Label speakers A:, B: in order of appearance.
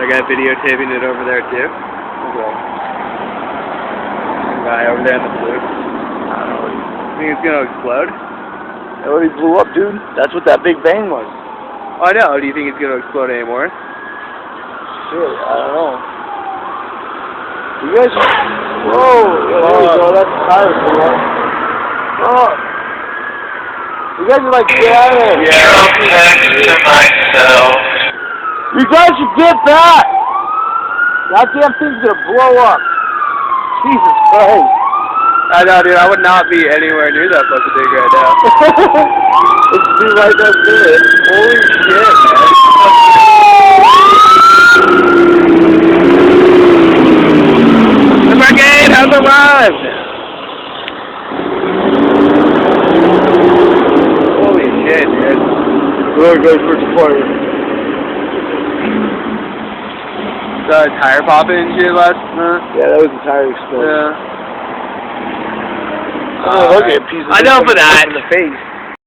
A: I got videotaping it over there too.
B: Okay.
A: Some guy over there in the blue.
B: I don't know.
A: Think it's gonna explode?
B: It already blew up, dude. That's what that big bang was.
A: Oh, I know. Do you think it's gonna explode anymore?
B: Shit, I don't know. You guys whoa, there we go, that's tire for one. Oh. You guys are like, get out of there.
C: To myself.
B: You guys should get back! That damn thing's gonna blow up. Jesus Christ.
A: I know, dude. I would not be anywhere near that fucking thing right now.
B: Let's be right next to it.
A: Holy shit, man. The brigade has arrived! Holy shit, dude.
B: We're going for the party.
A: The tire popping and shit last month?
B: Yeah, that was a tire explosion.
A: Yeah.
B: Oh, look at a piece of
A: I know for that.
B: in the face.